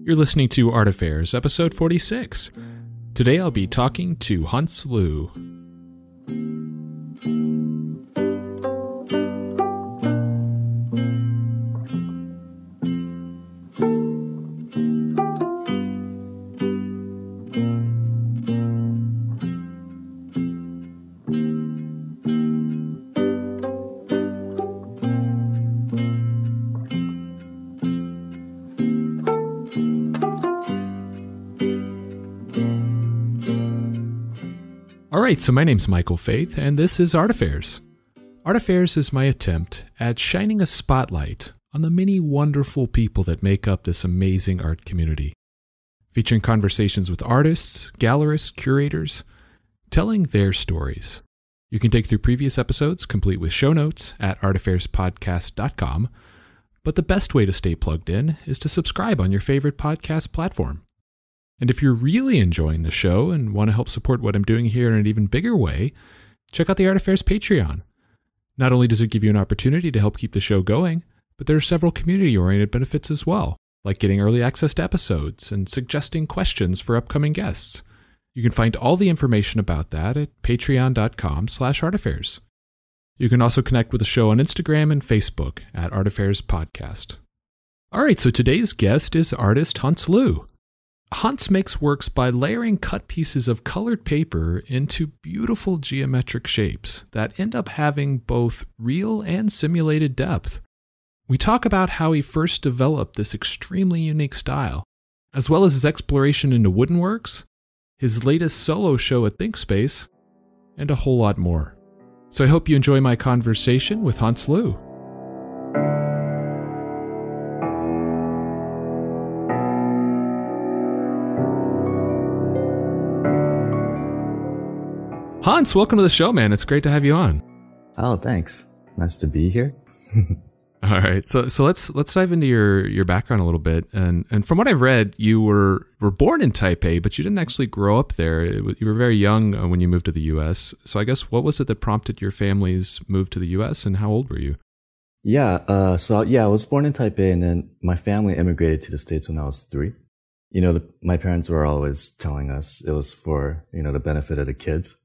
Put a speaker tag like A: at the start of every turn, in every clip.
A: You're listening to Art Affairs, episode 46. Today I'll be talking to Huntz Liu. Alright, so my name's Michael Faith, and this is Art Affairs. Art Affairs is my attempt at shining a spotlight on the many wonderful people that make up this amazing art community, featuring conversations with artists, gallerists, curators, telling their stories. You can take through previous episodes, complete with show notes, at artaffairdspodcast.com, but the best way to stay plugged in is to subscribe on your favorite podcast platform. And if you're really enjoying the show and want to help support what I'm doing here in an even bigger way, check out the Art Affairs Patreon. Not only does it give you an opportunity to help keep the show going, but there are several community-oriented benefits as well, like getting early access to episodes and suggesting questions for upcoming guests. You can find all the information about that at patreon.com/artaffairs. You can also connect with the show on Instagram and Facebook at Art Affairs Podcast. All right, so today's guest is artist Huntz Liu. Huntz makes works by layering cut pieces of colored paper into beautiful geometric shapes that end up having both real and simulated depth. We talk about how he first developed this extremely unique style, as well as his exploration into wooden works, his latest solo show at ThinkSpace, and a whole lot more. So I hope you enjoy my conversation with Huntz Liu. Huntz, welcome to the show, man. It's great to have you on.
B: Oh, thanks. Nice to be here.
A: All right, so let's dive into your background a little bit. And from what I've read, you were born in Taipei, but you didn't actually grow up there. You were very young when you moved to the U.S. So I guess what was it that prompted your family's move to the U.S. and how old were you?
B: Yeah, I was born in Taipei, and then my family immigrated to the States when I was 3. You know, my parents were always telling us it was for, the benefit of the kids.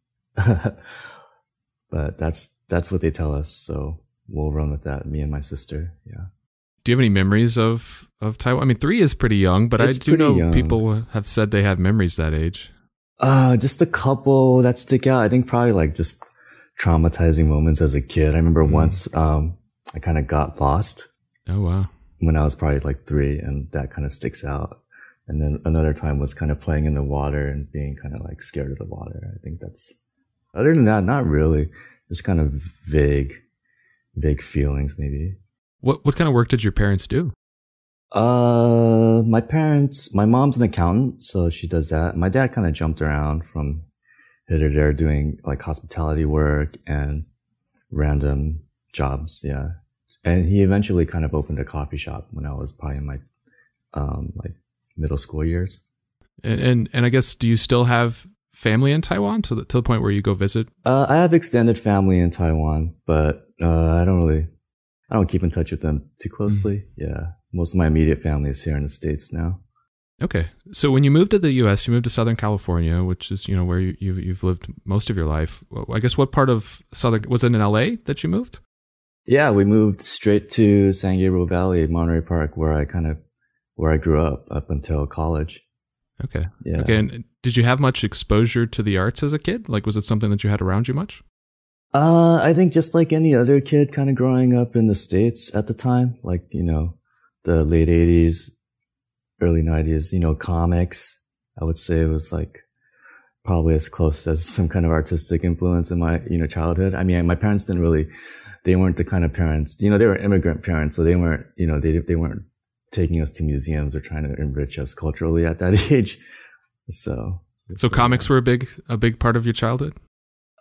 B: But that's what they tell us, so we'll run with that, me and my sister. Yeah.
A: Do you have any memories of Taiwan? I mean, 3 is pretty young, but I do know young. People have said they have memories that age.
B: Just a couple that stick out. I think probably like just traumatizing moments as a kid. I remember once I kind of got lost.
A: Oh wow.
B: When I was probably like 3, and that kind of sticks out. And then another time was kind of playing in the water and being kind of like scared of the water. I think that's, other than that, not really. It's kind of vague feelings maybe.
A: What kind of work did your parents do?
B: My mom's an accountant, so she does that. My dad kind of jumped around from here to there doing like hospitality work and random jobs. Yeah. And he eventually kind of opened a coffee shop when I was probably in my, like middle school years.
A: And I guess, do you still have family in Taiwan to the point where you go visit?
B: I have extended family in Taiwan, but I don't keep in touch with them too closely. Yeah. Most of my immediate family is here in the States now.
A: Okay. So when you moved to the US, you moved to Southern California, which is, where you've lived most of your life. I guess what part of was it in LA that you moved? Yeah,
B: we moved straight to San Gabriel Valley, Monterey Park, where I grew up until college.
A: Okay.
B: Yeah.
A: Okay. And did you have much exposure to the arts as a kid? Like, was it something that you had around you much?
B: I think just like any other kid kind of growing up in the States at the time, like, the late 80s, early 90s, comics, I would say it was like probably as close as some kind of artistic influence in my, childhood. I mean, my parents they weren't the kind of parents, they were immigrant parents, so they weren't, they weren't taking us to museums or trying to enrich us culturally at that age. So
A: comics were a big part of your childhood?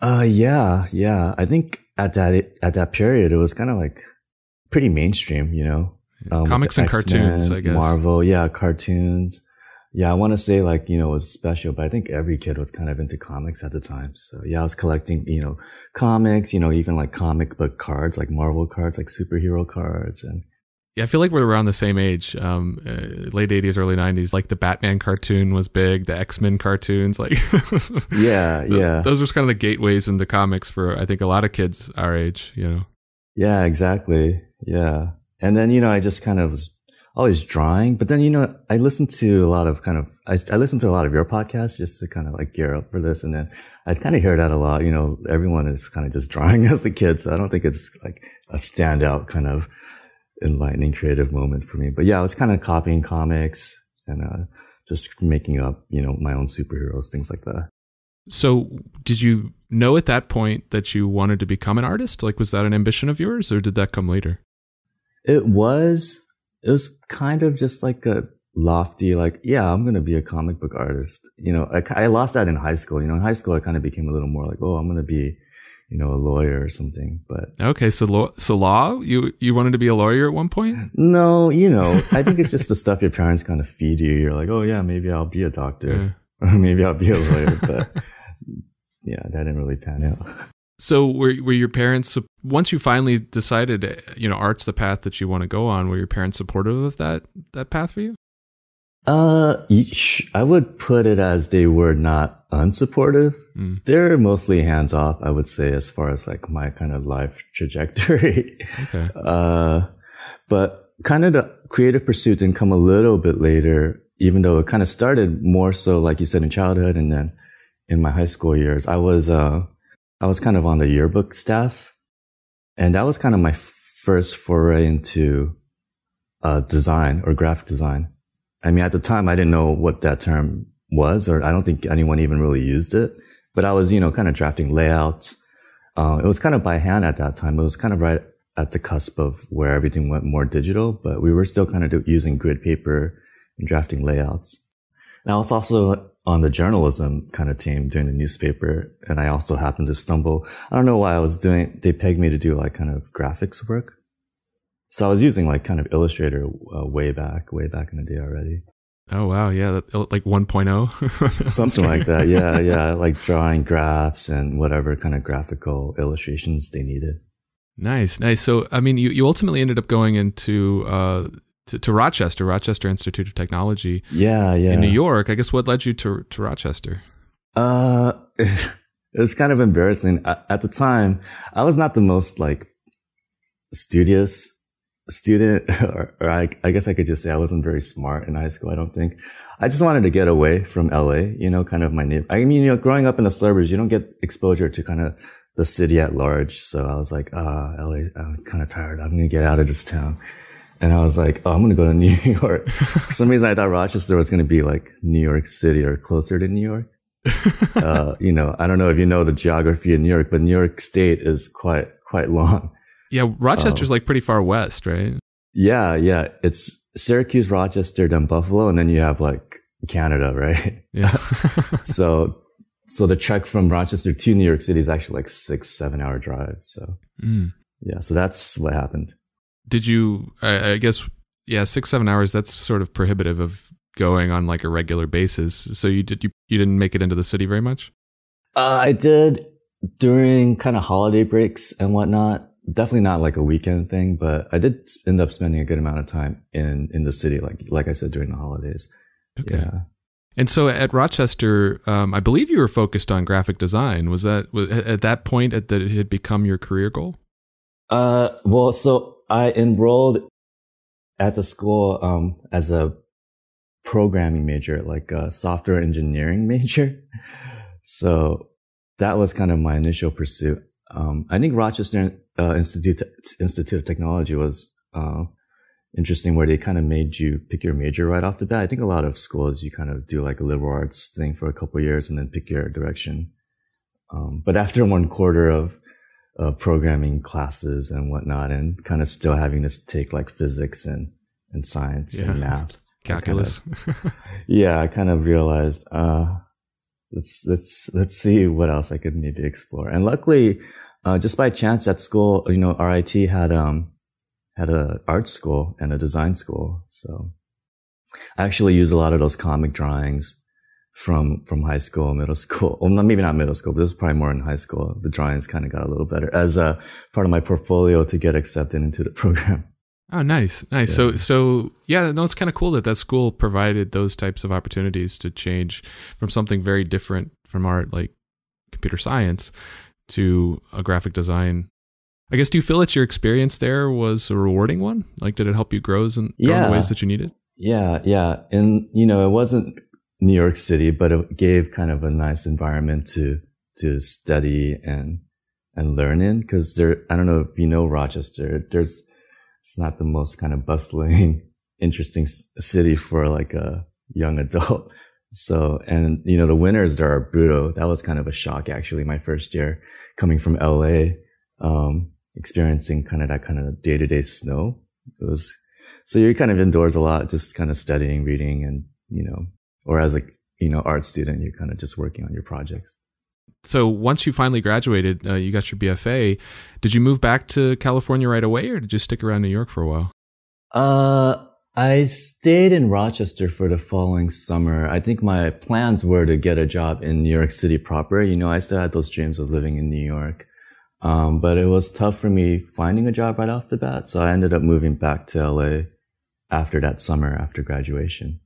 B: Yeah. I think at that period, it was kind of like pretty mainstream,
A: comics and cartoons, I guess.
B: Marvel, yeah, cartoons. Yeah, I want to say like, it was special, but I think every kid was kind of into comics at the time. So yeah, I was collecting, comics, even like comic book cards, like Marvel cards, like superhero cards, and
A: Yeah, I feel like we're around the same age, late 80s, early 90s. Like the Batman cartoon was big, the X-Men cartoons. Like,
B: yeah.
A: Those were kind of the gateways into comics for, I think, a lot of kids our age, you know.
B: Yeah, exactly. Yeah. And then, I just kind of was always drawing. But then, I listened to a lot of I listened to a lot of your podcasts just to kind of like gear up for this. And then I kind of hear that a lot. Everyone is kind of just drawing as a kid. So I don't think it's like a standout kind of enlightening creative moment for me. But yeah, I was kind of copying comics and just making up, my own superheroes, things like that.
A: So did you know at that point that you wanted to become an artist? Like, was that an ambition of yours, or did that come later?
B: It was kind of just like a lofty, like, yeah, I'm going to be a comic book artist. I lost that in high school. In high school, I kind of became a little more like, oh, I'm going to be, a lawyer or something. But
A: okay, so law, you wanted to be a lawyer at one point?
B: No, I think it's just the stuff your parents kind of feed you. You're like, oh yeah, maybe I'll be a doctor, or maybe I'll be a lawyer. But yeah, that didn't really pan out.
A: So were your parents, once you finally decided, art's the path that you want to go on, were your parents supportive of that path for you?
B: I would put it as they were not unsupportive. They're mostly hands off, I would say, as far as like my kind of life trajectory.
A: Okay.
B: But kind of the creative pursuit didn't come a little bit later, even though it kind of started more so, like you said, in childhood. And then in my high school years, I was kind of on the yearbook staff. And that was kind of my first foray into, design or graphic design. I mean, at the time, I didn't know what that term was, or I don't think anyone even really used it. But I was, kind of drafting layouts. It was kind of by hand at that time. It was kind of right at the cusp of where everything went more digital, but we were still kind of using grid paper and drafting layouts. And I was also on the journalism kind of team doing the newspaper. And I also happened to stumble. I don't know why they pegged me to do like kind of graphics work. So I was using like kind of Illustrator way back in the day already.
A: Oh, wow. Yeah. Like 1.0.
B: Something like that. Yeah. Yeah. Like drawing graphs and whatever kind of graphical illustrations they needed.
A: Nice. So, I mean, you ultimately ended up going into, to Rochester Institute of Technology.
B: Yeah.
A: In New York. I guess what led you to Rochester?
B: It was kind of embarrassing. At the time, I was not the most like studious student, or I guess I could just say I wasn't very smart in high school. I don't think. I just wanted to get away from LA, kind of my neighbor. I mean, growing up in the suburbs, you don't get exposure to kind of the city at large. So I was like, LA, I'm kind of tired. I'm going to get out of this town. And I was like, oh, I'm going to go to New York. For some reason, I thought Rochester was going to be like New York City or closer to New York. I don't know if you know the geography of New York, but New York State is quite long.
A: Yeah, Rochester's like pretty far west, right?
B: Yeah. It's Syracuse, Rochester, then Buffalo, and then you have like Canada, right?
A: Yeah.
B: So the trek from Rochester to New York City is actually like 6-7 hour drive. So yeah, so that's what happened.
A: Did you? I guess 6-7 hours. That's sort of prohibitive of going on like a regular basis. So you didn't make it into the city very much? I
B: did during kind of holiday breaks and whatnot. Definitely not like a weekend thing, but I did end up spending a good amount of time in the city, like I said, during the holidays.
A: Okay.
B: Yeah.
A: And so at Rochester, I believe you were focused on graphic design. Was at that point that it had become your career goal?
B: Well, so I enrolled at the school as a programming major, like a software engineering major. So that was kind of my initial pursuit. I think Rochester Institute of Technology was interesting, where they kind of made you pick your major right off the bat. I think a lot of schools, you kind of do like a liberal arts thing for a couple of years and then pick your direction. But after 1/4 of programming classes and whatnot, and kind of still having to take like physics and science and math,
A: calculus.
B: I kind of realized, let's see what else I could maybe explore. And luckily, just by chance at school, RIT had a art school and a design school. So I actually use a lot of those comic drawings from high school, middle school. Well, maybe not middle school, but this is probably more in high school. The drawings kind of got a little better as a part of my portfolio to get accepted into the program.
A: Oh, nice, nice.
B: Yeah.
A: So yeah, no, it's kind of cool that that school provided those types of opportunities to change from something very different from art, like computer science, to a graphic design. I guess, do you feel that your experience there was a rewarding one? Like, did it help you grow in the ways that you needed?
B: Yeah, yeah. And, it wasn't New York City, but it gave kind of a nice environment to study and learn in. Cause I don't know if you know Rochester, it's not the most kind of bustling, interesting city for like a young adult. So, and, the winters there are brutal. That was kind of a shock, actually, my first year coming from LA, experiencing kind of that kind of day-to-day snow. So you're kind of indoors a lot, just kind of studying, reading, and, or as a, art student, you're kind of just working on your projects.
A: So once you finally graduated, you got your BFA, did you move back to California right away, or did you stick around New York for a while?
B: I stayed in Rochester for the following summer. I think my plans were to get a job in New York City proper. I still had those dreams of living in New York. But it was tough for me finding a job right off the bat. So I ended up moving back to LA after that summer, after graduation.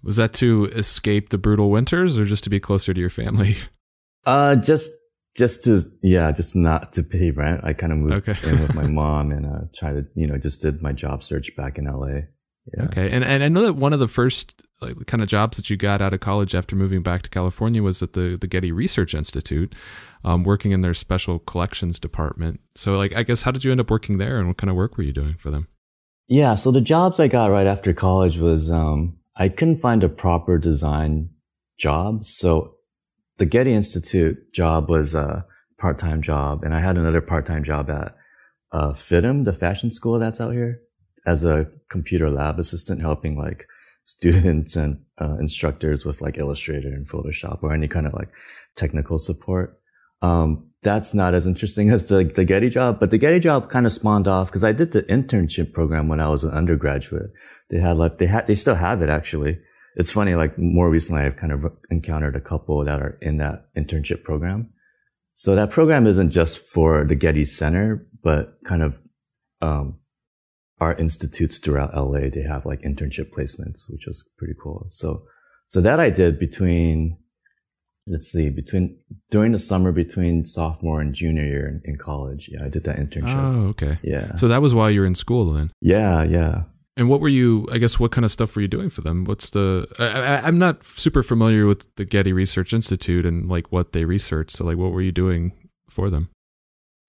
A: Was that to escape the brutal winters, or just to be closer to your family?
B: Just not to pay rent. I kind of moved in with my mom and, tried to, just did my job search back in LA. Yeah.
A: Okay. And I know that one of the first kind of jobs that you got out of college after moving back to California was at the Getty Research Institute, working in their special collections department. So I guess, how did you end up working there, and what kind of work were you doing for them?
B: Yeah. So the jobs I got right after college was, I couldn't find a proper design job. So the Getty Institute job was a part-time job, and I had another part-time job at FITM, the fashion school that's out here, as a computer lab assistant, helping like students and instructors with like Illustrator and Photoshop or any kind of like technical support. That's not as interesting as the Getty job, but the Getty job kind of spawned off because I did the internship program when I was an undergraduate. They still have it, actually. It's funny, like more recently I've kind of encountered a couple that are in that internship program. So that program isn't just for the Getty Center, but kind of, art institutes throughout LA. They have like internship placements, which was pretty cool. So that I did during the summer between sophomore and junior year in college. Yeah, I did that internship.
A: Oh, okay.
B: Yeah.
A: So that was while you were in school then?
B: Yeah, yeah.
A: And what kind of stuff were you doing for them? I'm not super familiar with the Getty Research Institute and like what they research. So like, what were you doing for them?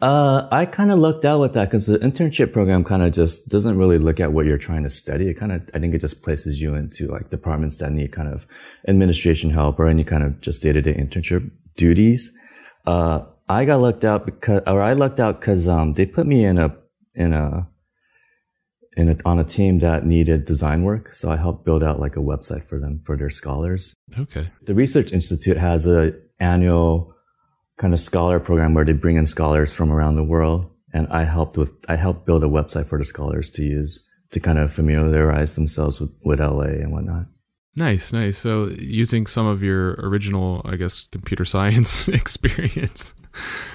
B: I kind of lucked out with that because the internship program kind of just doesn't really look at what you're trying to study. I think it just places you into like departments that need kind of administration help or any kind of just day-to-day internship duties. I lucked out because they put me on a team that needed design work. So I helped build out like a website for them, for their scholars.
A: Okay.
B: The Research Institute has an annual kind of scholar program where they bring in scholars from around the world. And I helped build a website for the scholars to use to kind of familiarize themselves with LA and whatnot.
A: Nice, nice. So using some of your original, I guess, computer science experience.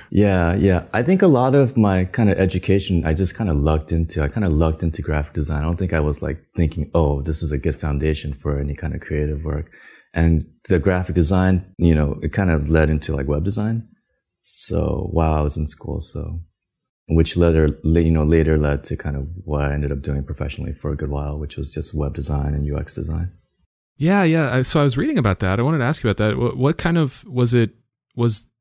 B: Yeah. I think a lot of my kind of education, I kind of lucked into graphic design. I don't think I was like thinking, oh, this is a good foundation for any kind of creative work. And the graphic design, it kind of led into like web design. So while I was in school, which later led to kind of what I ended up doing professionally for a good while, which was just web design and UX design.
A: Yeah. So I was reading about that. I wanted to ask you about that. What kind of was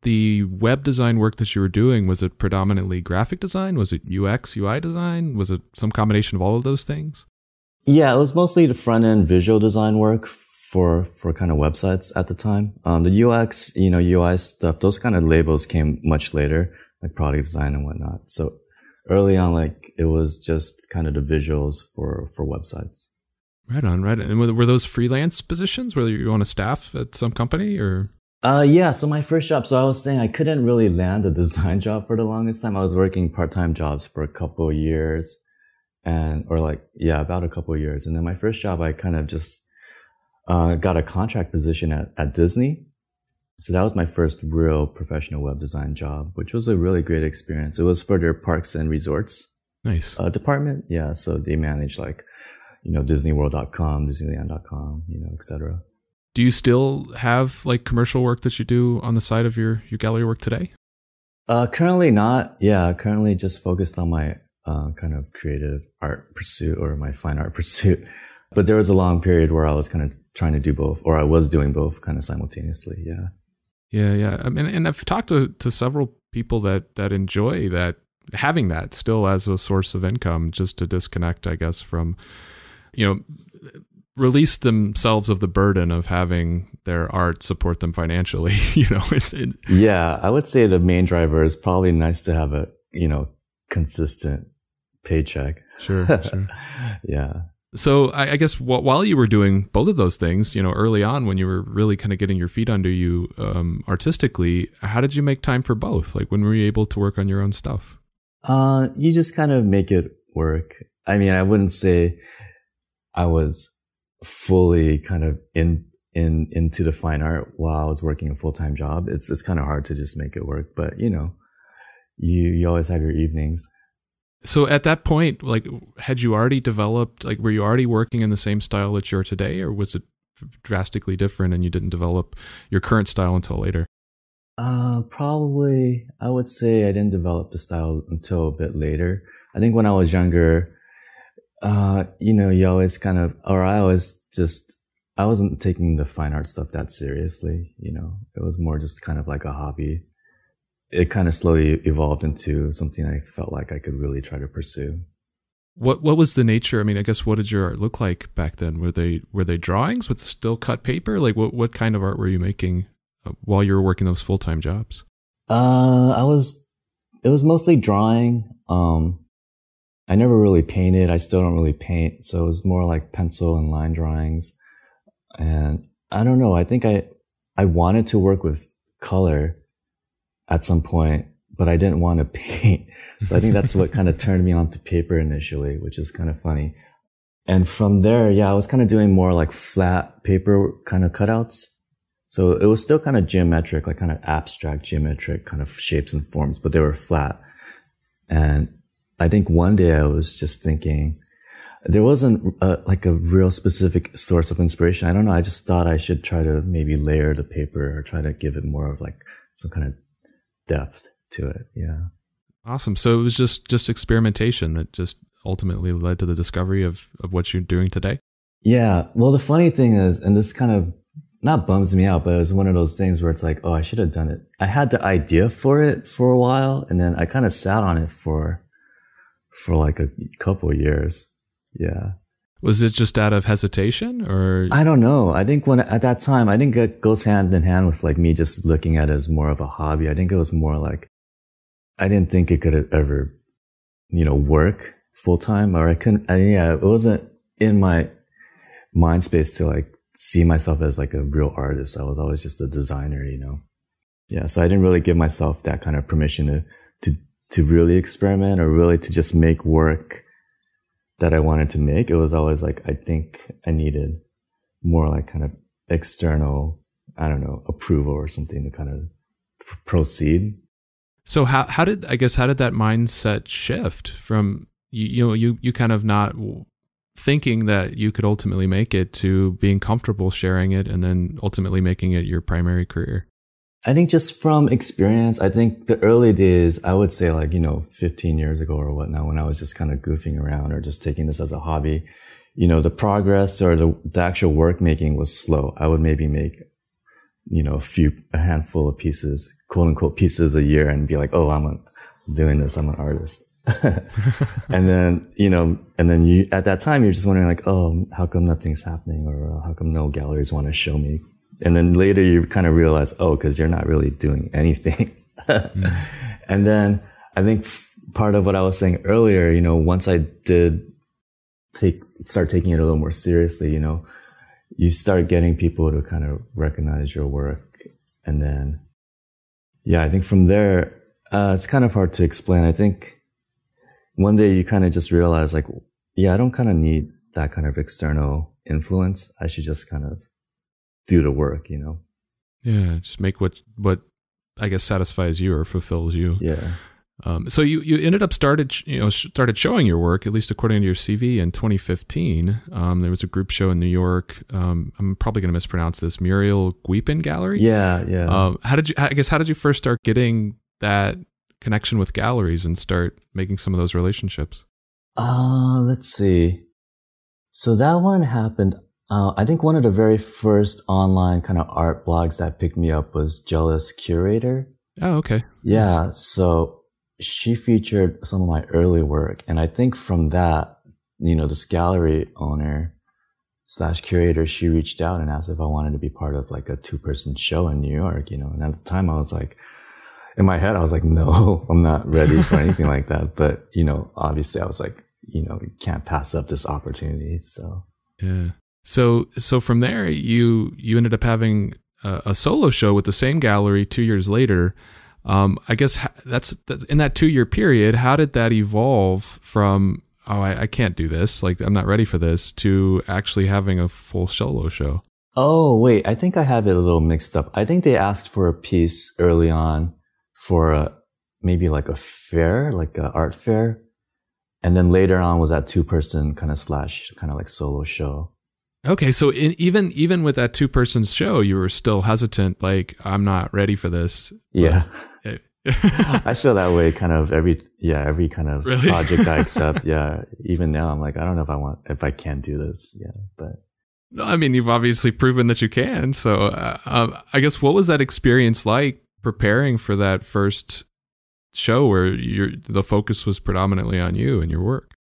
A: the web design work that you were doing? Was it predominantly graphic design? Was it UX, UI design? Was it some combination of all of those things?
B: Yeah, it was mostly the front end visual design work for kind of websites at the time. The UX, UI stuff, those kind of labels came much later, like product design and whatnot. So early on, like it was just kind of the visuals for websites.
A: Right on. And were those freelance positions? Were you on a staff at some company or?
B: Yeah. So my first job, so I was saying I couldn't really land a design job for the longest time. I was working part-time jobs for a couple of years about a couple of years. And then my first job, I kind of just, got a contract position at Disney. So that was my first real professional web design job, which was a really great experience. It was for their parks and resorts.
A: Nice.
B: department. Yeah. So they manage like, DisneyWorld.com, Disneyland.com, etc.
A: Do you still have like commercial work that you do on the side of your gallery work today?
B: Currently not. Yeah. Currently just focused on my kind of creative art pursuit or my fine art pursuit. But there was a long period where I was kind of trying to do both, or I was doing both kind of simultaneously. Yeah.
A: Yeah. I mean, and I've talked to several people that enjoy that, having that still as a source of income, just to disconnect, I guess, from, release themselves of the burden of having their art support them financially.
B: Yeah, I would say the main driver is probably nice to have a, consistent paycheck.
A: Sure.
B: Yeah.
A: So I guess while you were doing both of those things, early on when you were really kind of getting your feet under you artistically, how did you make time for both? Like, when were you able to work on your own stuff?
B: You just kind of make it work. I mean, I wouldn't say I was fully kind of into the fine art while I was working a full-time job. It's kind of hard to just make it work, but you always have your evenings.
A: So at that point, like, had you already developed, like, were you already working in the same style that you are today, or was it drastically different and you didn't develop your current style until later?
B: Probably, I would say I didn't develop the style until a bit later. I think when I was younger, you always kind of, or I wasn't taking the fine art stuff that seriously, it was more just kind of like a hobby. It kind of slowly evolved into something I felt like I could really try to pursue.
A: What was the nature? I mean, I guess, what did your art look like back then? Were they drawings with still cut paper? Like, what kind of art were you making while you were working those full-time jobs?
B: It was mostly drawing. I never really painted. I still don't really paint. So it was more like pencil and line drawings. And I don't know. I think I wanted to work with color at some point, but I didn't want to paint. So I think that's what kind of turned me onto paper initially, which is kind of funny. And from there, yeah, I was kind of doing more like flat paper kind of cutouts. So it was still kind of geometric, like kind of abstract geometric kind of shapes and forms, but they were flat. And I think one day I was just thinking, there wasn't like a real specific source of inspiration. I don't know. I just thought I should try to maybe layer the paper or try to give it more of like some kind of depth to it. Yeah.
A: Awesome. So it was just experimentation that just ultimately led to the discovery of what you're doing today.
B: Yeah. Well, the funny thing is, and this kind of not bums me out, but it was one of those things where it's like, oh, I should have done it. I had the idea for it for a while, and then I kind of sat on it for like a couple of years. Yeah.
A: Was it just out of hesitation, or?
B: I don't know. I think at that time, I think it goes hand in hand with like me just looking at it as more of a hobby. I think it was more like, I didn't think it could ever, work full time, or it wasn't in my mind space to like see myself as like a real artist. I was always just a designer, Yeah. So I didn't really give myself that kind of permission to really experiment or really to just make work that I wanted to make. It was always like, I think I needed more like kind of external, I don't know, approval or something to kind of proceed.
A: So how did that mindset shift from, you kind of not thinking that you could ultimately make it to being comfortable sharing it and then ultimately making it your primary career?
B: I think just from experience, I think the early days, I would say like, 15 years ago or whatnot, when I was just kind of goofing around or just taking this as a hobby, the progress or the actual work making was slow. I would maybe make, a handful of pieces, quote unquote pieces a year and be like, oh, I'm doing this. I'm an artist. And then, you, at that time, you're just wondering like, oh, how come nothing's happening? Or how come no galleries want to show me? And then later you kind of realize, oh, because you're not really doing anything. And then I think part of what I was saying earlier, once I did start taking it a little more seriously, you start getting people to kind of recognize your work. And then, yeah, I think from there, it's kind of hard to explain. I think one day you kind of just realize like, yeah, I don't kind of need that kind of external influence. I should just kind of do the work,
A: Yeah, just make what I guess satisfies you or fulfills you.
B: Yeah.
A: So you ended up started showing your work, at least according to your CV, in 2015. There was a group show in New York. I'm probably going to mispronounce this. Muriel Guipin Gallery.
B: Yeah.
A: How did you first start getting that connection with galleries and start making some of those relationships?
B: Let's see. So that one happened. I think one of the very first online kind of art blogs that picked me up was Jealous Curator.
A: Oh, okay.
B: Yeah.
A: Nice.
B: So she featured some of my early work. And I think from that, this gallery owner / curator, she reached out and asked if I wanted to be part of like a 2-person show in New York, and at the time I was like, in my head, I was like, no, I'm not ready for anything like that. But, obviously I was like, you can't pass up this opportunity. So,
A: yeah. So from there, you ended up having a solo show with the same gallery 2 years later. I guess that's in that 2-year period. How did that evolve from, I can't do this, like I'm not ready for this, to actually having a full solo show?
B: Oh, wait, I think I have it a little mixed up. I think they asked for a piece early on for maybe like a fair, like an art fair. And then later on was that 2-person kind of / like solo show.
A: Okay, so even with that 2-person show, you were still hesitant, like, I'm not ready for this.
B: Yeah. I feel that way kind of every kind of
A: really?
B: Project I accept. Yeah. Even now, I'm like, I don't know if I can do this. Yeah. But
A: no, I mean, you've obviously proven that you can. So I guess, what was that experience like preparing for that first show where the focus was predominantly on you and your work?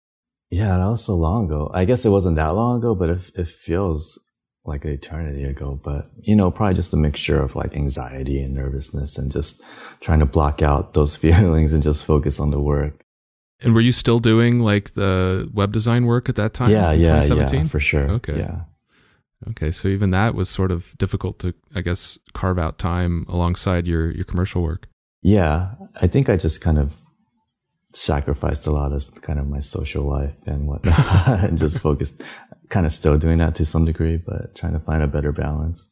B: Yeah, that was so long ago. I guess it wasn't that long ago, but it feels like an eternity ago. But, probably just a mixture of like anxiety and nervousness and just trying to block out those feelings and just focus on the work.
A: And were you still doing like the web design work at that time?
B: Yeah,
A: 2017?
B: yeah, for sure.
A: Okay.
B: Yeah.
A: Okay. So even that was sort of difficult to, I guess, carve out time alongside your commercial work.
B: Yeah. I think I just kind of sacrificed a lot of kind of my social life and whatnot and just focused, kind of still doing that to some degree, but trying to find a better balance.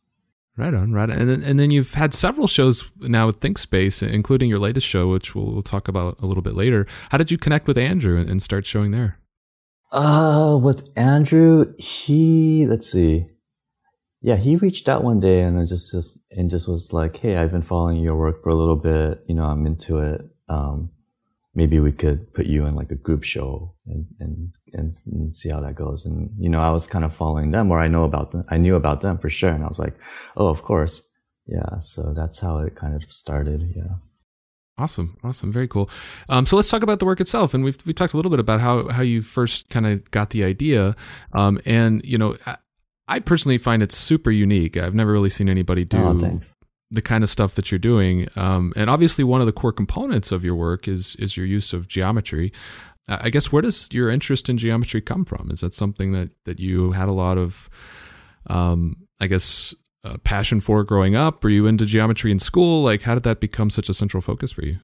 A: Right on. And then you've had several shows now with ThinkSpace, including your latest show, which we'll talk about a little bit later. How did you connect with Andrew and start showing there?
B: With Andrew, let's see. Yeah, he reached out one day and just was like, hey, I've been following your work for a little bit. I'm into it. Maybe we could put you in like a group show and see how that goes. And, I was kind of following them, or I knew about them for sure. And I was like, oh, of course. Yeah. So that's how it kind of started. Yeah.
A: Awesome. Very cool. So let's talk about the work itself. And we've talked a little bit about how you first kind of got the idea. And, I personally find it super unique. I've never really seen anybody do the kind of stuff that you're doing. And obviously one of the core components of your work is your use of geometry. I guess, where does your interest in geometry come from? Is that something that you had a lot of, passion for growing up? Were you into geometry in school? Like, how did that become such a central focus for you?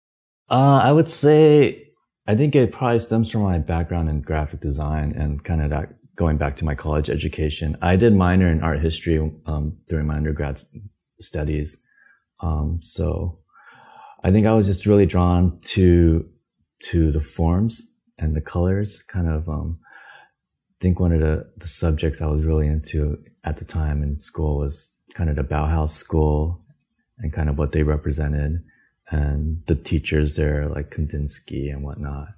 B: I would say, I think it probably stems from my background in graphic design and kind of that going back to my college education. I did minor in art history during my undergrad studies. So I think I was just really drawn to the forms and the colors. Kind of, I think one of the subjects I was really into at the time in school was kind of the Bauhaus school and kind of what they represented, and the teachers there like Kandinsky and whatnot.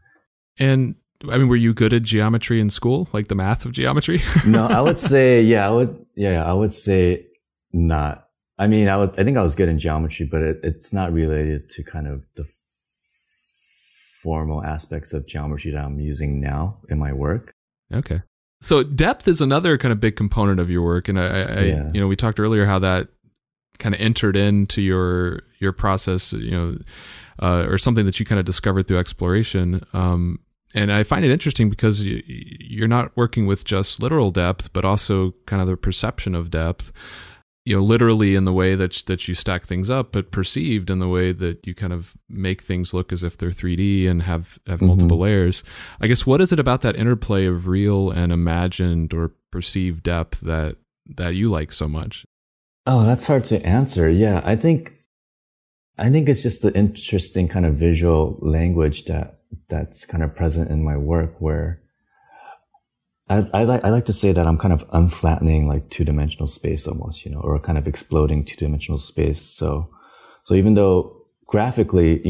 B: And
A: I mean, were you good at geometry in school, like the math of geometry?
B: No, I would say, I would say not. I mean, I think I was good in geometry, but it's not related to kind of the formal aspects of geometry that I'm using now in my work.
A: Okay. So depth is another kind of big component of your work. And we talked earlier how that kind of entered into your process, or something that you kind of discovered through exploration. And I find it interesting because you're not working with just literal depth, but also kind of the perception of depth, literally in the way that you stack things up, but perceived in the way that you kind of make things look as if they're 3D and have multiple layers. I guess, what is it about that interplay of real and imagined or perceived depth that you like so much?
B: Oh, that's hard to answer. Yeah, I think I think it's just the interesting kind of visual language that's kind of present in my work, where I like to say that I'm kind of unflattening like two-dimensional space almost, or kind of exploding two-dimensional space. So even though graphically,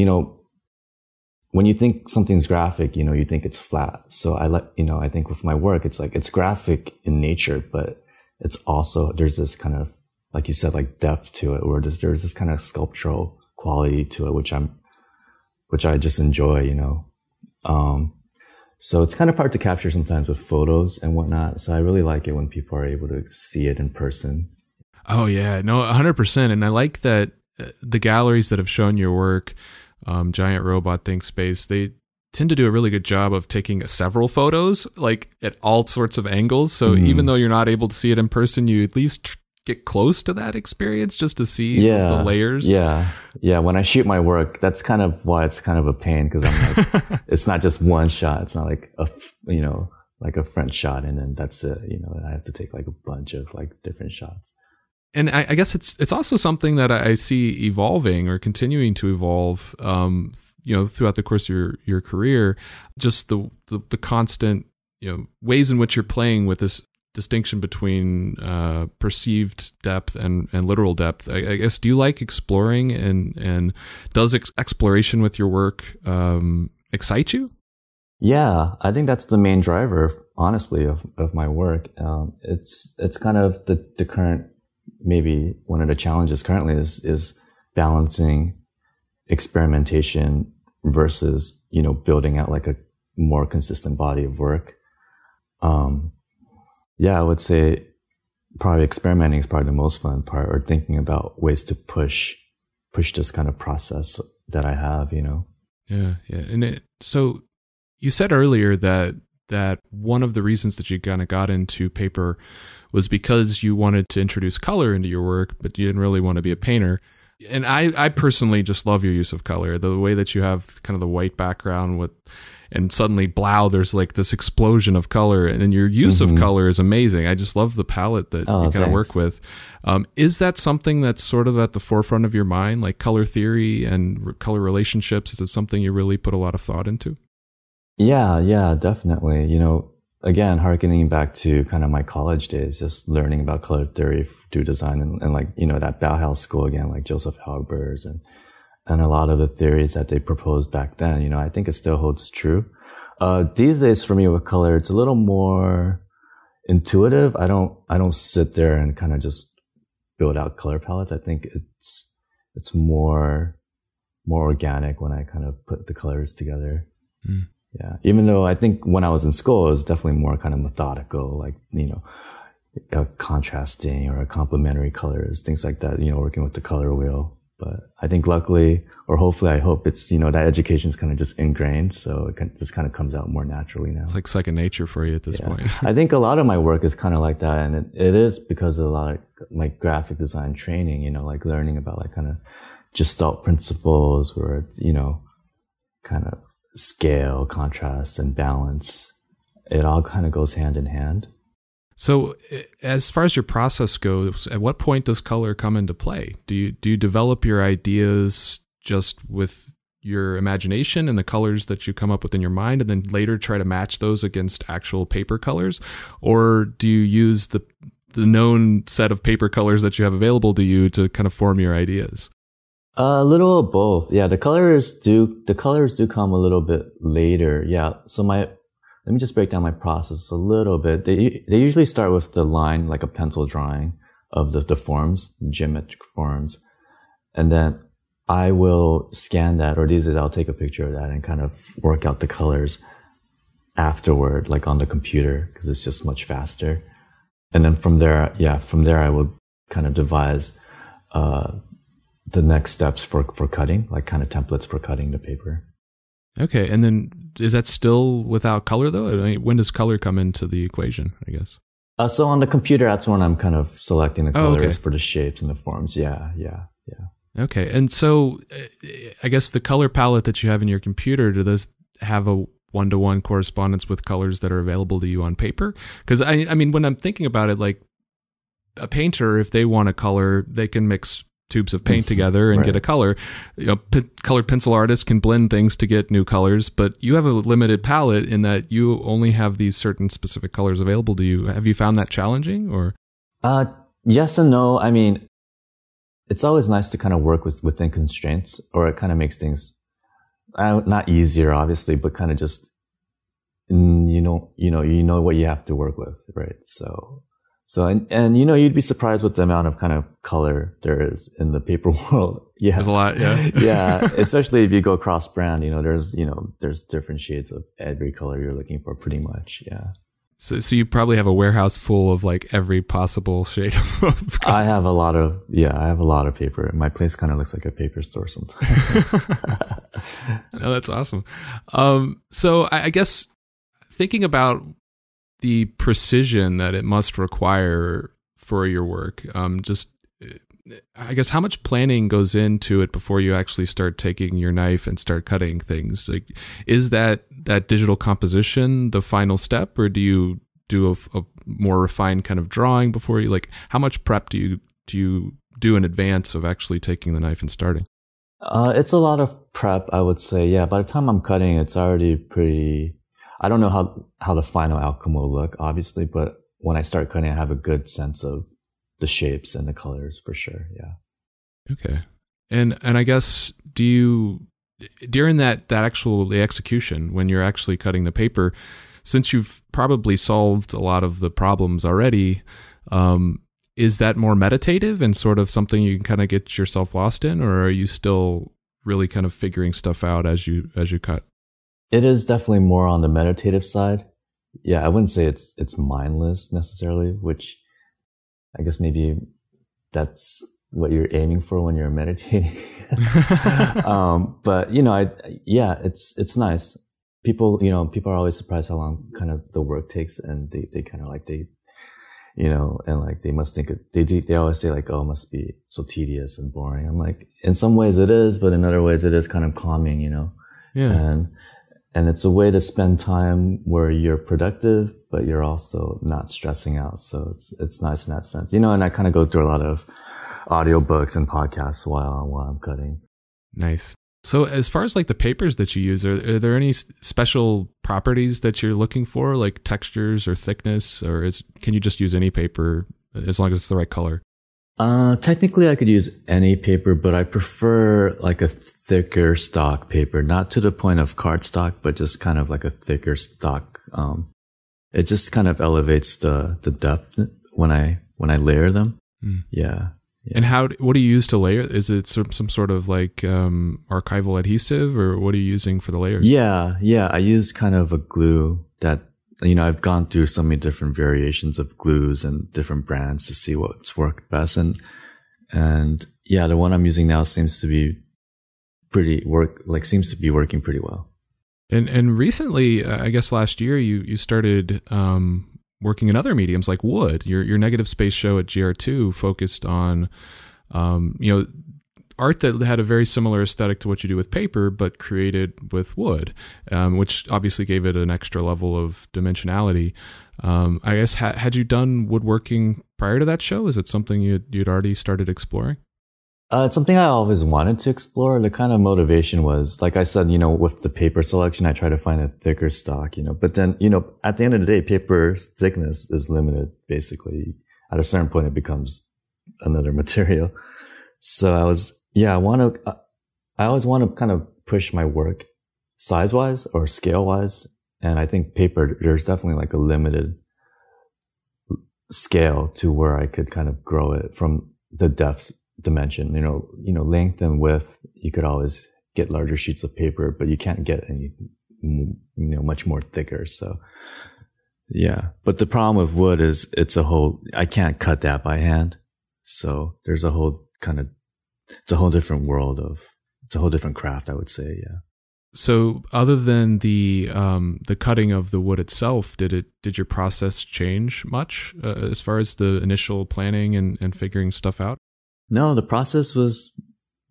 B: when you think something's graphic, you think it's flat. So I think with my work, it's like, it's graphic in nature, but it's also, there's this kind of, like you said, like depth to it, or there's this kind of sculptural quality to it, which I just enjoy, so it's kind of hard to capture sometimes with photos and whatnot. So I really like it when people are able to see it in person.
A: Oh yeah, no, 100%. And I like that the galleries that have shown your work, Giant Robot Think Space, they tend to do a really good job of taking several photos, like at all sorts of angles. So even though you're not able to see it in person, you at least get close to that experience just to see the layers.
B: Yeah. When I shoot my work, that's kind of why it's kind of a pain, because I'm like, it's not just one shot. It's not like like a front shot and then that's it. I have to take like a bunch of like different shots.
A: And I guess it's also something that I see evolving or continuing to evolve, throughout the course of your career, just the constant, ways in which you're playing with this distinction between perceived depth and literal depth. I guess, do you like exploring, and does exploration with your work excite you?
B: Yeah, I think that's the main driver, honestly, of my work. It's kind of the current, maybe one of the challenges currently is balancing experimentation versus, building out like a more consistent body of work. Yeah, I would say probably experimenting is probably the most fun part, or thinking about ways to push this kind of process that I have,
A: Yeah. And so you said earlier that one of the reasons that you kind of got into paper was because you wanted to introduce color into your work, but you didn't really want to be a painter. And I personally just love your use of color, the way that you have kind of the white background and suddenly, blow, there's like this explosion of color, and your use of color is amazing. I just love the palette that you kind of work with. Is that something that's sort of at the forefront of your mind, like color theory and color relationships? Is it something you really put a lot of thought into?
B: Yeah, definitely. Again, harkening back to kind of my college days, just learning about color theory through design and like, that Bauhaus school again, like Joseph Albers and a lot of the theories that they proposed back then, I think it still holds true. These days for me with color, it's a little more intuitive. I don't sit there and kind of just build out color palettes. I think it's more organic when I kind of put the colors together. Yeah. Even though I think when I was in school, it was definitely more kind of methodical, like, contrasting or complementary colors, things like that, working with the color wheel. But I think luckily, or hopefully I hope it's, that education is kind of just ingrained. So it just kind of comes out more naturally now.
A: It's like second nature for you at this point.
B: I think a lot of my work is kind of like that. And it is because of a lot of like graphic design training, like learning about like kind of Gestalt principles where it's, kind of scale, contrast, and balance. It all kind of goes hand in hand.
A: So as far as your process goes, at what point does color come into play? Do you develop your ideas just with your imagination and the colors that you come up with in your mind, and then later try to match those against actual paper colors? Or do you use the known set of paper colors that you have available to you to kind of form your ideas?
B: A little of both. Yeah, the colors do come a little bit later. Yeah. So let me just break down my process a little bit. They usually start with the line, like a pencil drawing of the forms, geometric forms. And then I will scan that, or these days I'll take a picture of that and kind of work out the colors afterward, like on the computer, because it's just much faster. And then from there I will kind of devise, the next steps for cutting, like kind of templates for cutting the paper.
A: Okay. And then is that still without color though? I mean, when does color come into the equation, I guess?
B: So on the computer, that's when I'm kind of selecting the colors for the shapes and the forms. Yeah.
A: Okay. And so I guess the color palette that you have in your computer, do those have a one-to-one correspondence with colors that are available to you on paper? Because I mean, when I'm thinking about it, like a painter, if they want a color, they can mix tubes of paint together and get a color. You know, colored pencil artists can blend things to get new colors, but you have a limited palette in that you only have these certain specific colors available to you. Have you found that challenging, or?
B: Yes and no. I mean, it's always nice to kind of work within constraints, or it kind of makes things not easier, obviously, but kind of just you know what you have to work with, right? So and you know, you'd be surprised with the amount of kind of color there is in the paper world. Yeah,
A: there's a lot. Yeah,
B: yeah. Especially if you go cross brand, there's different shades of every color you're looking for, pretty much. Yeah.
A: So you probably have a warehouse full of like every possible shade of color.
B: I have a lot of paper. My place kind of looks like a paper store sometimes.
A: No, that's awesome. So I guess thinking about the precision that it must require for your work, I guess how much planning goes into it before you actually start taking your knife and start cutting things? Like, is that digital composition the final step, or do you do a more refined kind of drawing before you, like, how much prep do you do in advance of actually taking the knife and starting?
B: It's a lot of prep, I would say. Yeah. By the time I'm cutting, it's already pretty, I don't know how the final outcome will look, obviously, but when I start cutting, I have a good sense of the shapes and the colors for sure. Yeah.
A: Okay. And I guess, do you, during the execution, when you're actually cutting the paper, since you've probably solved a lot of the problems already, is that more meditative and sort of something you can kind of get yourself lost in, or are you still really kind of figuring stuff out as you cut?
B: It is definitely more on the meditative side. Yeah, I wouldn't say it's mindless necessarily, which I guess maybe that's what you're aiming for when you're meditating. But it's nice. People are always surprised how long kind of the work takes, and they kind of like and like they must think they always say like, oh, it must be so tedious and boring. I'm like, in some ways it is, but in other ways it is kind of calming,
A: Yeah.
B: And it's a way to spend time where you're productive, but you're also not stressing out. So it's nice in that sense, and I kind of go through a lot of audiobooks and podcasts while I'm cutting.
A: Nice. So as far as like the papers that you use, are there any special properties that you're looking for, like textures or thickness, or can you just use any paper as long as it's the right color?
B: Technically I could use any paper, but I prefer like a thicker stock paper, not to the point of cardstock, but just kind of like a thicker stock. It just kind of elevates the depth when I layer them. Yeah.
A: Yeah. And what do you use to layer? Is it some sort of like archival adhesive, or what are you using for the layers? Yeah.
B: I use kind of a glue that, I've gone through so many different variations of glues and different brands to see what's worked best. And yeah, the one I'm using now seems to be working pretty well.
A: And recently, I guess last year, you started working in other mediums like wood. Your negative space show at GR2 focused on art that had a very similar aesthetic to what you do with paper, but created with wood, which obviously gave it an extra level of dimensionality. I guess, had you done woodworking prior to that show? Is it something you'd already started exploring?
B: It's something I always wanted to explore. The kind of motivation was, like I said, with the paper selection, I try to find a thicker stock, but then, at the end of the day, paper's thickness is limited, basically. At a certain point, it becomes another material. So I always want to kind of push my work size-wise or scale-wise. And I think paper, there's definitely like a limited scale to where I could kind of grow it from the depth dimension, length and width. You could always get larger sheets of paper, but you can't get any, much more thicker. So yeah. But the problem with wood is I can't cut that by hand. So there's it's a whole different it's a whole different craft, I would say. Yeah.
A: So other than the cutting of the wood itself, did your process change much as far as the initial planning and figuring stuff out?
B: No, the process was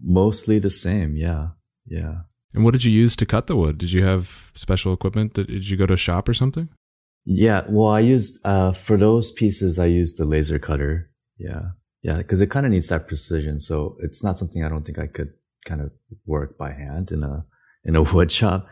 B: mostly the same. Yeah. Yeah.
A: And what did you use to cut the wood? Did you have special equipment? Did you go to a shop or something? Yeah.
B: Well, I used, for those pieces, I used the laser cutter. Yeah. Yeah, because it kind of needs that precision. So it's not something I don't think I could kind of work by hand in a wood shop.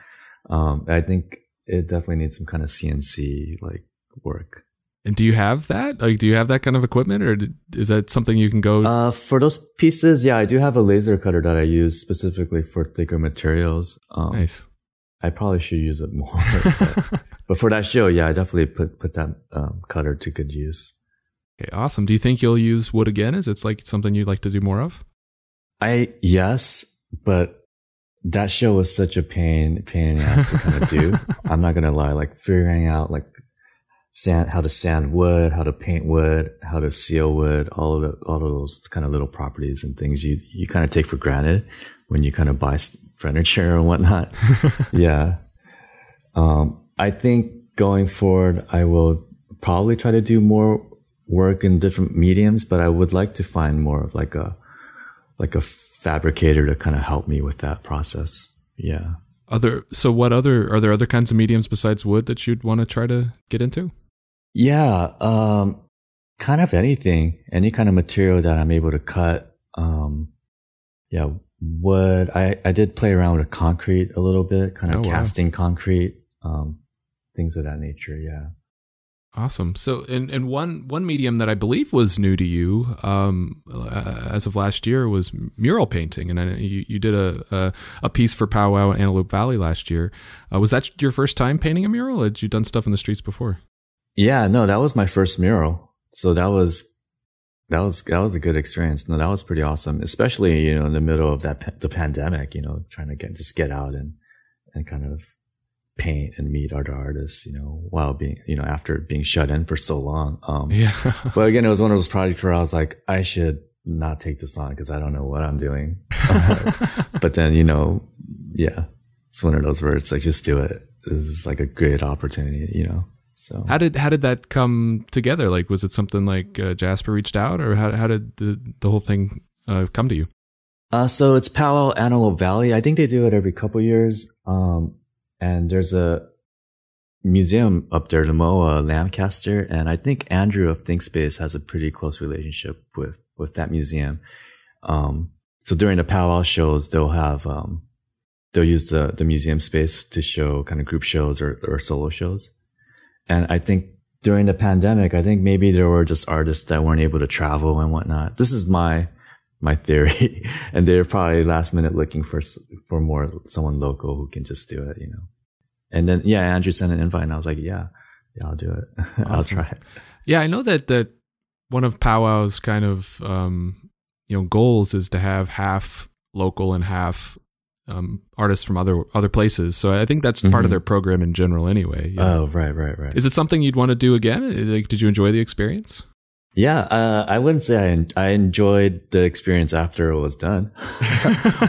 B: I think it definitely needs some kind of CNC like work.
A: And do you have that? Like, do you have that kind of equipment, or is that something you can go?
B: For those pieces, yeah, I do have a laser cutter that I use specifically for thicker materials.
A: Nice.
B: I probably should use it more. But for that show, yeah, I definitely put that cutter to good use.
A: Okay, awesome. Do you think you'll use wood again? Is it like something you'd like to do more of?
B: Yes, but that show was such a pain in the ass to kind of do. I'm not gonna lie, like figuring out like how to sand wood, how to paint wood, how to seal wood, all of those kind of little properties and things you kind of take for granted when you kind of buy furniture and whatnot. Yeah. I think going forward, I will probably try to do more work in different mediums, but I would like to find more of like a fabricator to kind of help me with that process. Yeah.
A: Are there other kinds of mediums besides wood that you'd want to try to get into?
B: Yeah. Kind of any kind of material that I'm able to cut. Yeah. Wood. I did play around with concrete a little bit, kind of casting concrete, things of that nature. Yeah.
A: Awesome. So, and one medium that I believe was new to you, as of last year, was mural painting, and you did a piece for Powwow Antelope Valley last year. Was that your first time painting a mural? Or had you done stuff in the streets before?
B: Yeah, no, that was my first mural. So that was a good experience. No, that was pretty awesome, especially in the middle of the pandemic. Trying to get out and kind of paint and meet other artists, while being, after being shut in for so long.
A: Yeah.
B: But again, it was one of those projects where I was like, I should not take this on because I don't know what I'm doing. But then, yeah, it's one of those where it's like, just do it. This is like a great opportunity, So
A: how did that come together? Like, was it something like Jasper reached out, or how did the whole thing come to you?
B: So it's Powwow Antelope Valley. I think they do it every couple years. And there's a museum up there, the MOA Lancaster, and I think Andrew of ThinkSpace has a pretty close relationship with that museum. So during the powwow shows, they'll use the museum space to show kind of group shows or solo shows. And I think during the pandemic, I think maybe there were just artists that weren't able to travel and whatnot. This is my theory. And they're probably last minute looking for someone local who can just do it, And then, yeah, Andrew sent an invite and I was like, yeah, I'll do it. Awesome. I'll try it.
A: Yeah. I know that one of Powwow's kind of, goals is to have half local and half, artists from other places. So I think that's part of their program in general anyway.
B: Oh, right.
A: Is it something you'd want to do again? Like, did you enjoy the experience?
B: Yeah, I wouldn't say I enjoyed the experience after it was done.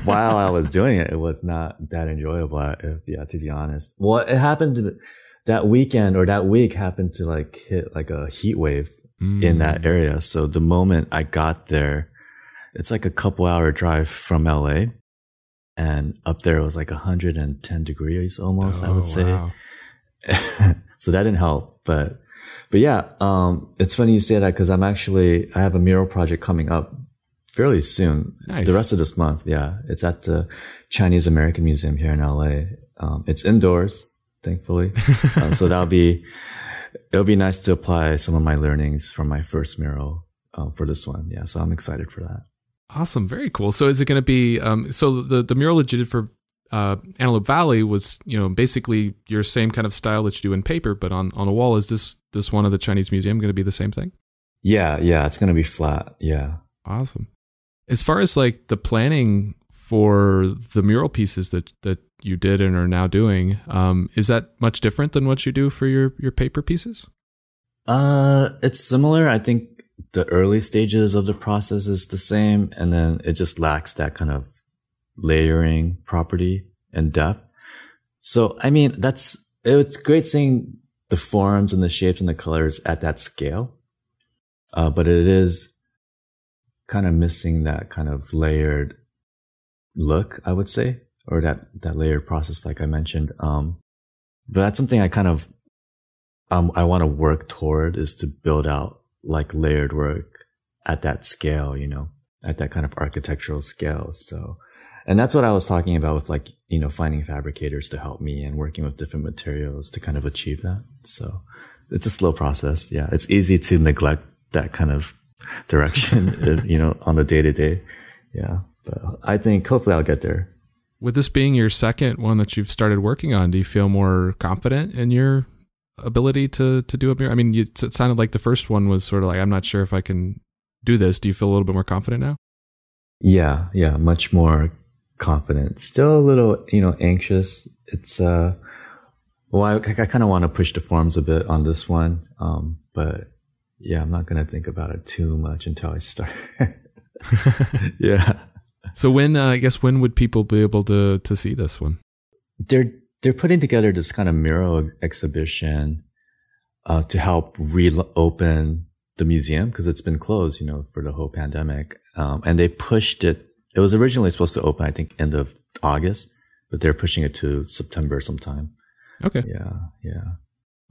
B: While I was doing it, it was not that enjoyable, to be honest. Well, it happened that weekend or that week happened to like hit like a heat wave in that area. So the moment I got there, it's like a couple hour drive from LA, and up there it was like 110 degrees almost, I would say. Wow. So that didn't help, But yeah, it's funny you say that because I have a mural project coming up fairly soon.
A: Nice.
B: The rest of this month. Yeah. It's at the Chinese American Museum here in LA. It's indoors, thankfully. So it'll be nice to apply some of my learnings from my first mural, for this one. Yeah. So I'm excited for that.
A: Awesome. Very cool. So is it going to be, so the mural that you did for Antelope Valley was, basically your same kind of style that you do in paper, but on a wall. Is this one of the Chinese museum going to be the same thing? Yeah,
B: it's going to be flat. Yeah.
A: Awesome. As far as like the planning for the mural pieces that you did and are now doing, is that much different than what you do for your paper pieces?
B: It's similar. I think the early stages of the process is the same, and then it just lacks that kind of layering property and depth. So, I mean, it's great seeing the forms and the shapes and the colors at that scale. But it is kind of missing that kind of layered look, I would say, or that layered process, like I mentioned. But that's something I kind of, I want to work toward, is to build out like layered work at that scale, you know, at that kind of architectural scale. So, and that's what I was talking about with like, you know, finding fabricators to help me and working with different materials to kind of achieve that. So it's a slow process. Yeah. It's easy to neglect that kind of direction, you know, on the day to day. Yeah. But I think hopefully I'll get there.
A: With this being your second one that you've started working on, do you feel more confident in your ability to do a mirror? I mean, it sounded like the first one was sort of like, I'm not sure if I can do this. Do you feel a little bit more confident now?
B: Yeah. Yeah. Much more confident. Still a little, you know, anxious. It's, well, I kind of want to push the forms a bit on this one. But yeah, I'm not going to think about it too much until I start. Yeah.
A: So when, I guess, when would people be able to see this one?
B: They're putting together this kind of mural exhibition, to help reopen the museum because it's been closed, you know, for the whole pandemic. And they pushed it. It was originally supposed to open, I think, end of August, but they're pushing it to September sometime.
A: Okay.
B: Yeah. Yeah.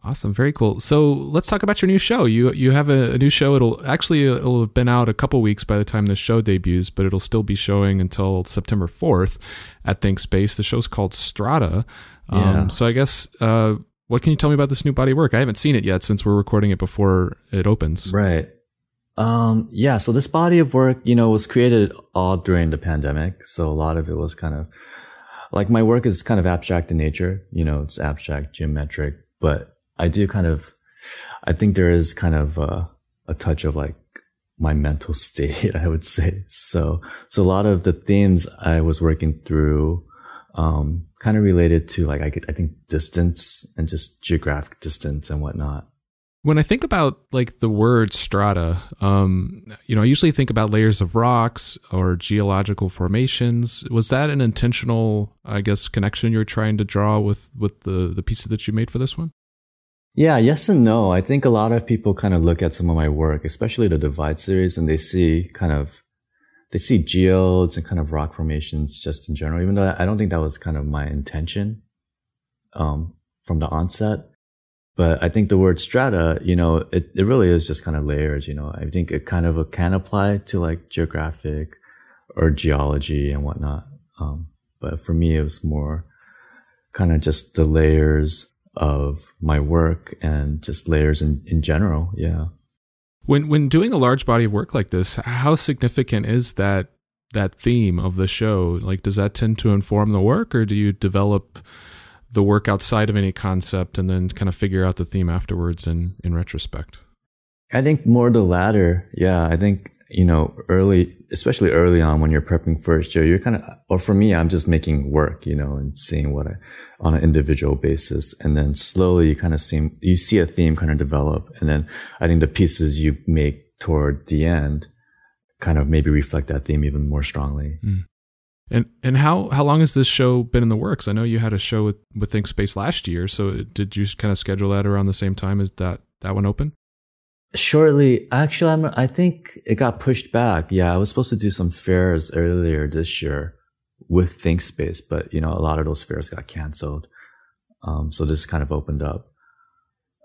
A: Awesome. Very cool. So let's talk about your new show. You have a new show. It'll have been out a couple weeks by the time the show debuts, but it'll still be showing until September 4th at ThinkSpace. The show's called Strata.
B: Yeah.
A: So I guess, what can you tell me about this new body of work? I haven't seen it yet since we're recording it before it opens.
B: Right. Yeah. So this body of work, you know, was created all during the pandemic. So a lot of it was kind of like my work is kind of abstract in nature. You know, it's abstract, geometric, but I think there is kind of a touch of like my mental state, I would say. So a lot of the themes I was working through, kind of related to like, I think distance and just geographic distance and whatnot.
A: When I think about like the word strata, you know, I usually think about layers of rocks or geological formations. Was that an intentional, I guess, connection you're trying to draw with the pieces that you made for this one?
B: Yeah, yes and no. I think a lot of people kind of look at some of my work, especially the Divide series, and they see geodes and kind of rock formations just in general, even though I don't think that was kind of my intention, from the onset. But I think the word strata, you know, it really is just kind of layers, you know. I think it kind of can apply to like geographic or geology and whatnot. But for me, it was more kind of just the layers of my work and just layers in general. Yeah.
A: When doing a large body of work like this, how significant is that theme of the show? Like, does that tend to inform the work, or do you develop the work outside of any concept and then kind of figure out the theme afterwards in retrospect?
B: I think more the latter. Yeah. I think, you know, especially early on when you're prepping for a show, you're kind of, or for me, I'm just making work, you know, and seeing on an individual basis. And then slowly you see a theme kind of develop. And then I think the pieces you make toward the end kind of maybe reflect that theme even more strongly.
A: Mm. And how long has this show been in the works? I know you had a show with ThinkSpace last year. So did you kind of schedule that around the same time as that one opened?
B: Shortly, actually, I think it got pushed back. Yeah, I was supposed to do some fairs earlier this year with ThinkSpace, but you know, a lot of those fairs got canceled. So this kind of opened up.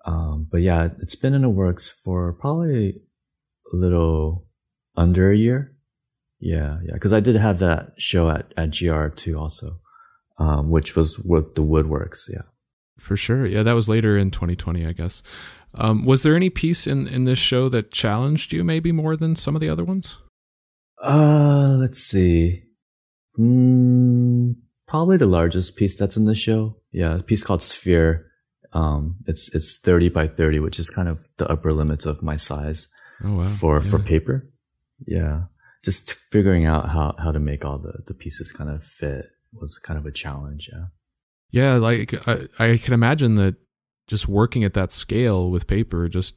B: But yeah, it's been in the works for probably a little under a year. Yeah. Because I did have that show at GR too, also, which was with the woodworks. Yeah,
A: for sure. Yeah, that was later in 2020, I guess. Was there any piece in this show that challenged you maybe more than some of the other ones?
B: Let's see. Probably the largest piece that's in the show. Yeah, a piece called Sphere. It's 30 by 30, which is kind of the upper limits of my size.
A: Oh, wow.
B: For paper. Yeah. Just figuring out how to make all the pieces kind of fit was kind of a challenge. Yeah.
A: Yeah. Like I can imagine that just working at that scale with paper, just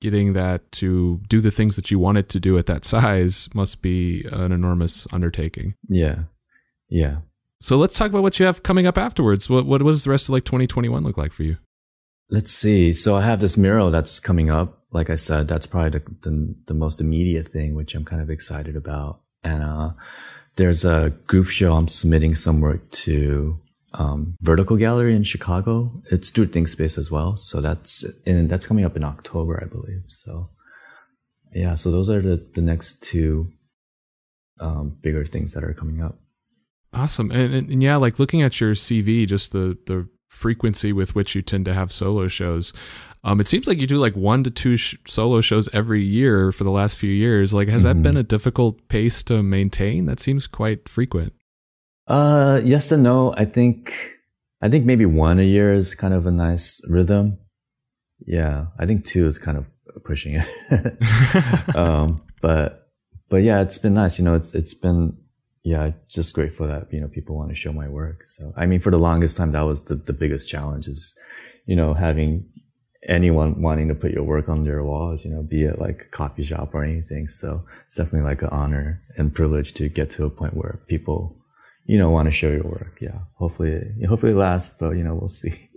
A: getting that to do the things that you want it to do at that size must be an enormous undertaking.
B: Yeah. Yeah.
A: So let's talk about what you have coming up afterwards. What does the rest of like 2021 look like for you?
B: Let's see. So I have this mural that's coming up. Like I said, that's probably the most immediate thing, which I'm kind of excited about. And there's a group show I'm submitting some work to Vertical Gallery in Chicago. It's through ThinkSpace as well. So that's coming up in October, I believe. So Yeah, so those are the next two bigger things that are coming up.
A: Awesome. And yeah, like looking at your CV, just the frequency with which you tend to have solo shows. It seems like you do like 1 to 2 solo shows every year for the last few years. Like, has that been a difficult pace to maintain? That seems quite frequent.
B: Yes and no. I think maybe 1 a year is kind of a nice rhythm. Yeah, I think 2 is kind of pushing it. But yeah, it's been nice. It's been, yeah, just grateful that, people want to show my work. So, I mean, for the longest time, that was the biggest challenge is, having anyone wanting to put your work on their walls, be it like a coffee shop or anything. So it's definitely like an honor and privilege to get to a point where people, want to show your work. Yeah. Hopefully it lasts, but we'll see.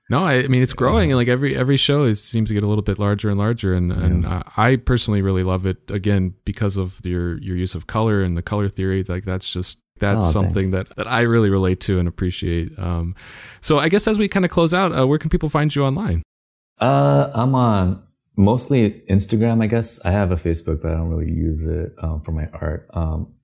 A: No, I mean, it's growing, and like every show seems to get a little bit larger and larger. And I personally really love it, again, because of your use of color and the color theory. Like that's something that I really relate to and appreciate. So I guess as we kind of close out, where can people find you online?
B: I'm on mostly Instagram, I guess. I have a Facebook, but I don't really use it for my art.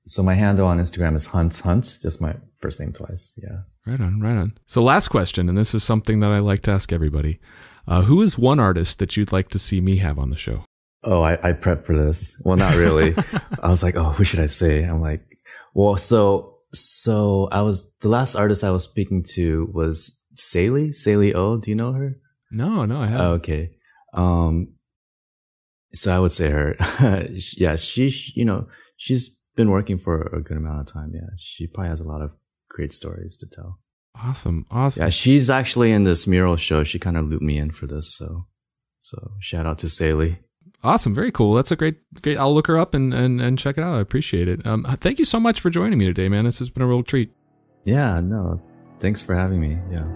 B: So my handle on Instagram is Huntz, just my first name twice. Yeah.
A: Right on. So last question, and this is something that I like to ask everybody. Who is one artist that you'd like to see me have on the show?
B: Oh, I prepped for this. Well, not really. I was like, who should I say? I'm like, well, so the last artist I was speaking to was Saley O. Do you know her?
A: No, I haven't.
B: Oh, okay. So I would say her. Yeah, she's been working for a good amount of time. Yeah, she probably has a lot of great stories to tell.
A: Awesome.
B: Yeah, she's actually in this mural show. She kind of looped me in for this. So shout out to Saley.
A: Awesome. Very cool. That's a great. I'll look her up and check it out. I appreciate it. Thank you so much for joining me today, man. This has been a real treat.
B: Yeah, no, thanks for having me. Yeah.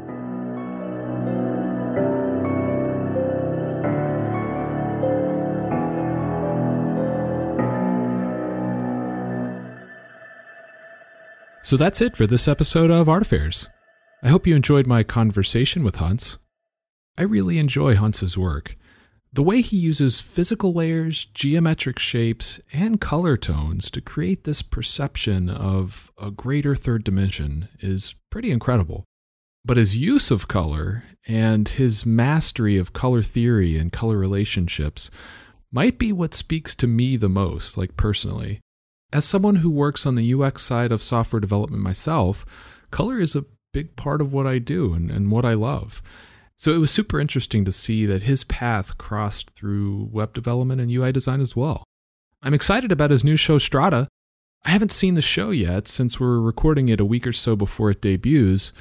A: So that's it for this episode of Art Affairs. I hope you enjoyed my conversation with Huntz. I really enjoy Huntz's work. The way he uses physical layers, geometric shapes, and color tones to create this perception of a greater third dimension is pretty incredible. But his use of color and his mastery of color theory and color relationships might be what speaks to me the most, like personally. As someone who works on the UX side of software development myself, color is a big part of what I do and what I love. So it was super interesting to see that his path crossed through web development and UI design as well. I'm excited about his new show, Strata. I haven't seen the show yet since we're recording it a week or so before it debuts,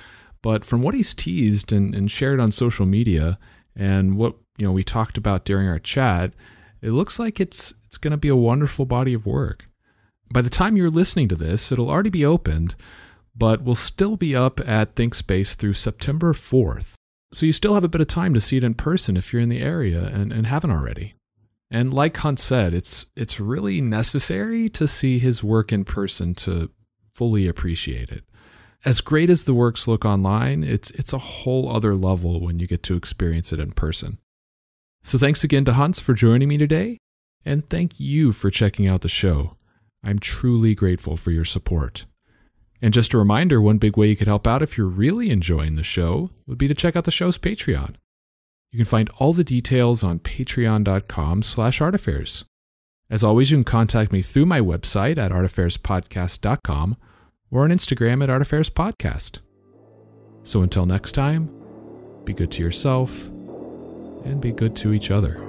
A: but from what he's teased and shared on social media and what we talked about during our chat, it looks like it's going to be a wonderful body of work. By the time you're listening to this, it'll already be opened, but will still be up at ThinkSpace through September 4th. So you still have a bit of time to see it in person if you're in the area and haven't already. And like Huntz said, it's really necessary to see his work in person to fully appreciate it. As great as the works look online, it's a whole other level when you get to experience it in person. So thanks again to Huntz for joining me today, and thank you for checking out the show. I'm truly grateful for your support. And just a reminder, one big way you could help out if you're really enjoying the show would be to check out the show's Patreon. You can find all the details on patreon.com/artaffairs. As always, you can contact me through my website at artaffairs.podcast.com or on Instagram at artaffairs.podcast. So until next time, be good to yourself and be good to each other.